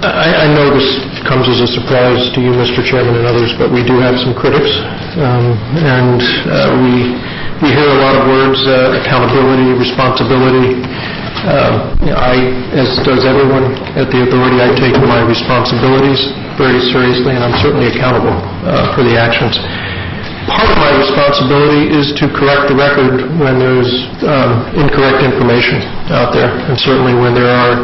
I know this comes as a surprise to you, Mr. Chairman, and others, but we do have some critics, and we hear a lot of words, accountability, responsibility. As does everyone at the authority, I take my responsibilities very seriously, and I'm certainly accountable for the actions. Part of my responsibility is to correct the record when there's incorrect information out there, and certainly when there are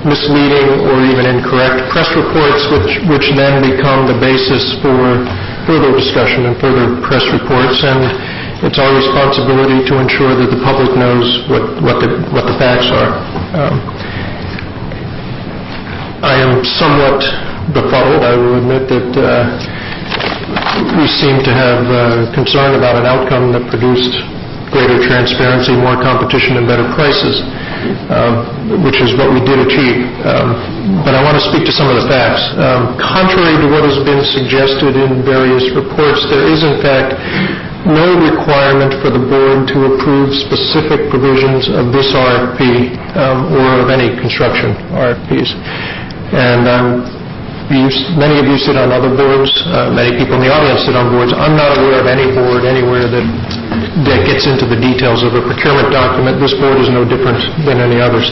misleading or even incorrect press reports, which then become the basis for further discussion and further press reports. And it's our responsibility to ensure that the public knows what the facts are. I am somewhat befuddled. I will admit that we seem to have concern about an outcome that produced greater transparency, more competition, and better prices, which is what we did achieve. But I want to speak to some of the facts. Contrary to what has been suggested in various reports, there is, in fact, no requirement for the board to approve specific provisions of this RFP or of any construction RFPs. And many of you sit on other boards. Many people in the audience sit on boards. I'm not aware of any board anywhere that gets into the details of a procurement document. This board is no different than any others.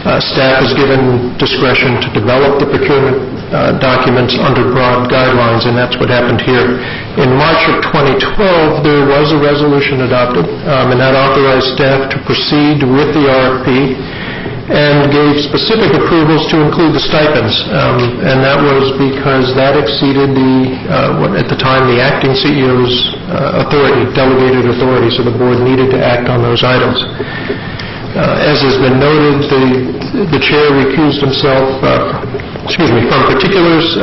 Staff is given discretion to develop the procurement documents under broad guidelines, and that's what happened here. In March of 2012, there was a resolution adopted, and that authorized staff to proceed with the RFP and gave specific approvals to include the stipends, and that was because that exceeded at the time, the acting CEO's delegated authority, so the board needed to act on those items. As has been noted, the chair recused himself from particulars,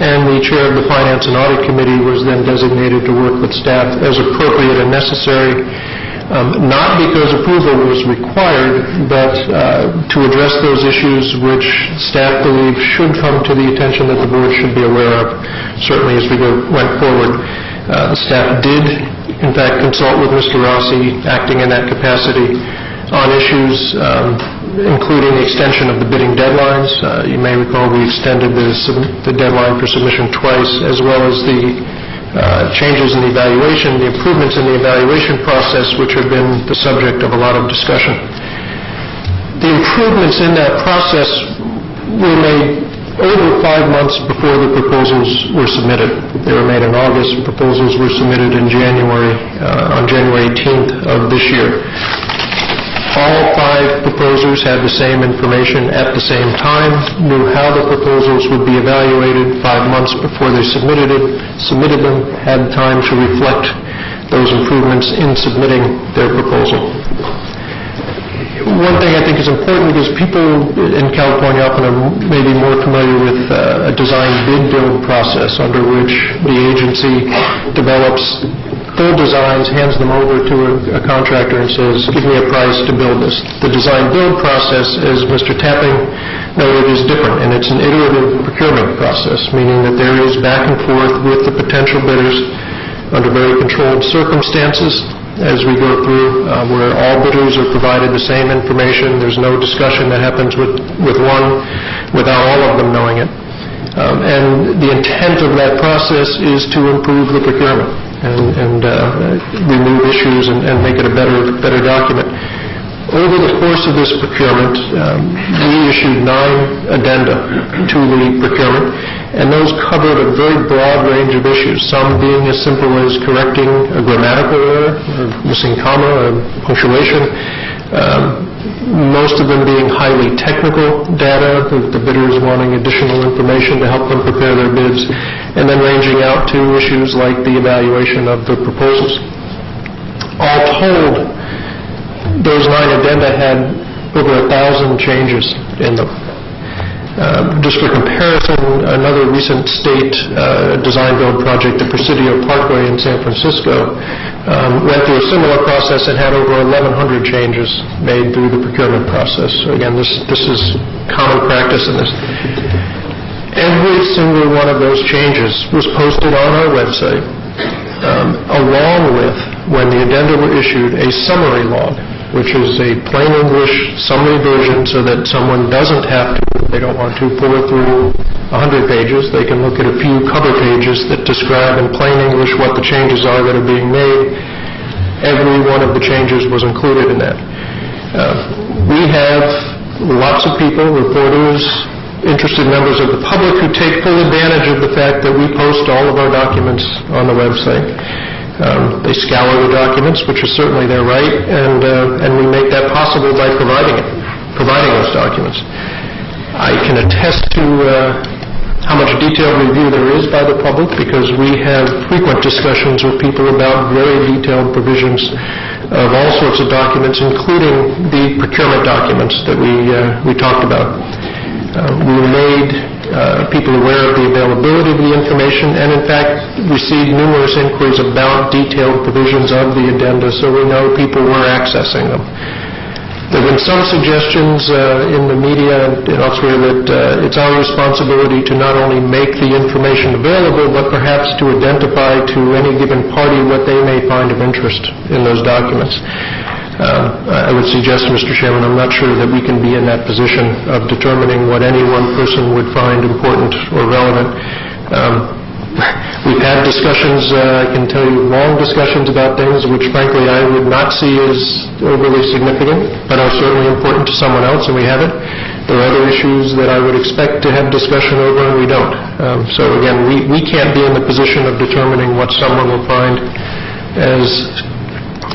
and the chair of the Finance and Audit Committee was then designated to work with staff as appropriate and necessary, not because approval was required, but to address those issues which staff believe should come to the attention that the board should be aware of, certainly as we went forward. The staff did, in fact, consult with Mr. Rossi, acting in that capacity, on issues including the extension of the bidding deadlines. You may recall we extended the deadline for submission twice, as well as the changes in the evaluation, the improvements in the evaluation process, which have been the subject of a lot of discussion. The improvements in that process were made over 5 months before the proposals were submitted. They were made in August. Proposals were submitted in January, on January 18th of this year. All 5 proposers had the same information at the same time, knew how the proposals would be evaluated 5 months before they submitted them, had time to reflect those improvements in submitting their proposal. One thing I think is important is people in California often are maybe more familiar with a design bid build process under which the agency develops full designs, hands them over to a contractor and says, give me a price to build this. The design build process, as Mr. Tapping noted, is different, and it's an iterative procurement process, meaning that there is back and forth with the potential bidders under very controlled circumstances as we go through, where all bidders are provided the same information. There's no discussion that happens with one without all of them knowing it. And the intent of that process is to improve the procurement and remove issues and make it a better document. Over the course of this procurement, we issued 9 addenda to the procurement, and those covered a very broad range of issues, some being as simple as correcting a grammatical error, or missing comma, or punctuation, most of them being highly technical data, the bidders wanting additional information to help them prepare their bids, and then ranging out to issues like the evaluation of the proposals. All told, those 9 addenda had over 1,000 changes in them. Just for comparison, another recent state design build project, the Presidio Parkway in San Francisco, went through a similar process and had over 1,100 changes made through the procurement process. So again, this is common practice in this. Every single one of those changes was posted on our website, along with, when the addenda were issued, a summary log which is a plain English summary version so that someone doesn't have to, if they don't want to, pour through 100 pages. They can look at a few cover pages that describe in plain English what the changes are that are being made. Every one of the changes was included in that. We have lots of people, reporters, interested members of the public who take full advantage of the fact that we post all of our documents on the website. They scour the documents, which is certainly their right, and we make that possible by providing those documents. I can attest to how much detailed review there is by the public, because we have frequent discussions with people about very detailed provisions of all sorts of documents, including the procurement documents that we talked about. We made people aware of the availability of the information, and in fact received numerous inquiries about detailed provisions of the addenda, so we know people were accessing them. There have been some suggestions in the media and elsewhere that it's our responsibility to not only make the information available, but perhaps to identify to any given party what they may find of interest in those documents. I would suggest, Mr. Chairman, I'm not sure that we can be in that position of determining what any one person would find important or relevant. We've had discussions, I can tell you, long discussions about things which, frankly, I would not see as overly significant, but are certainly important to someone else, and we have it. There are other issues that I would expect to have discussion over, and we don't. So, again, we can't be in the position of determining what someone will find as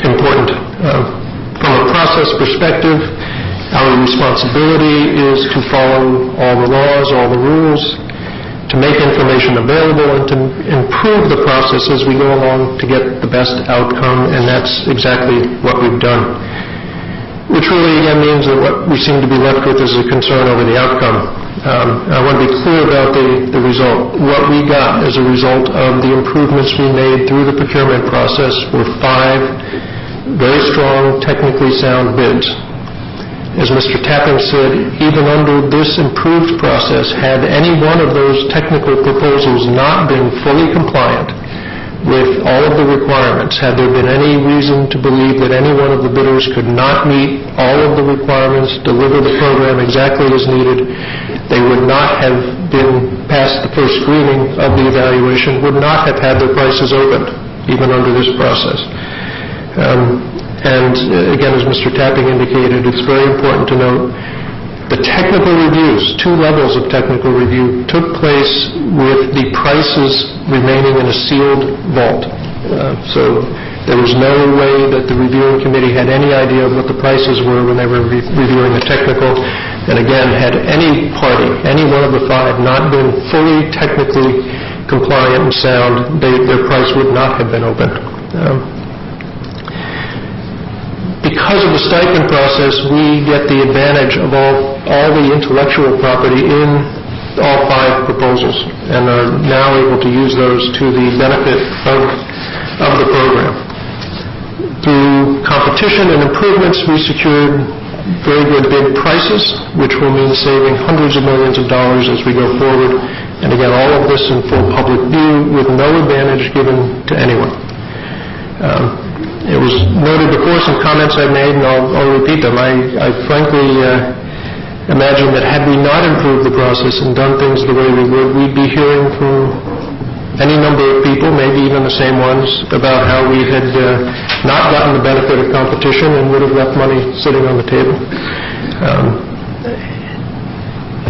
important. From a process perspective, our responsibility is to follow all the laws, all the rules, to make information available, and to improve the process as we go along to get the best outcome, and that's exactly what we've done. Which really, again, means that what we seem to be left with is a concern over the outcome. I want to be clear about the result. What we got as a result of the improvements we made through the procurement process were 5 very strong, technically sound bids. As Mr. Tapping said, even under this improved process, had any one of those technical proposals not been fully compliant with all of the requirements, had there been any reason to believe that any one of the bidders could not meet all of the requirements, deliver the program exactly as needed, they would not have been past the first screening of the evaluation, would not have had their prices opened, even under this process. And again, as Mr. Tapping indicated, it's very important to note the technical reviews, 2 levels of technical review, took place with the prices remaining in a sealed vault. So there was no way that the reviewing committee had any idea of what the prices were when they were reviewing the technical. And again, had any party, any one of the 5, not been fully technically compliant and sound, their price would not have been opened. Because of the stipend process, we get the advantage of all the intellectual property in all 5 proposals, and are now able to use those to the benefit of the program. Through competition and improvements, we secured very good bid prices, which will mean saving hundreds of millions of dollars as we go forward. And again, all of this in full public view with no advantage given to anyone. It was noted before, some comments I made, and I'll repeat them. I frankly imagine that had we not improved the process and done things the way we would, we'd be hearing from any number of people, maybe even the same ones, about how we had not gotten the benefit of competition and would have left money sitting on the table.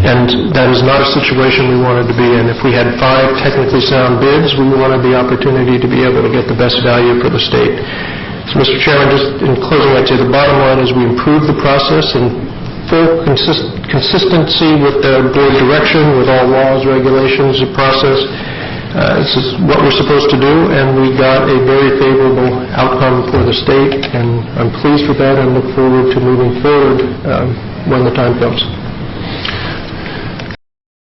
And that is not a situation we wanted to be in. If we had 5 technically sound bids, we wanted the opportunity to be able to get the best value for the state. So, Mr. Chairman, just in closing, I'd say the bottom line is we improved the process in full consistency with the board direction, with all laws, regulations, the process. This is what we're supposed to do, and we got a very favorable outcome for the state, and I'm pleased with that and look forward to moving forward when the time comes.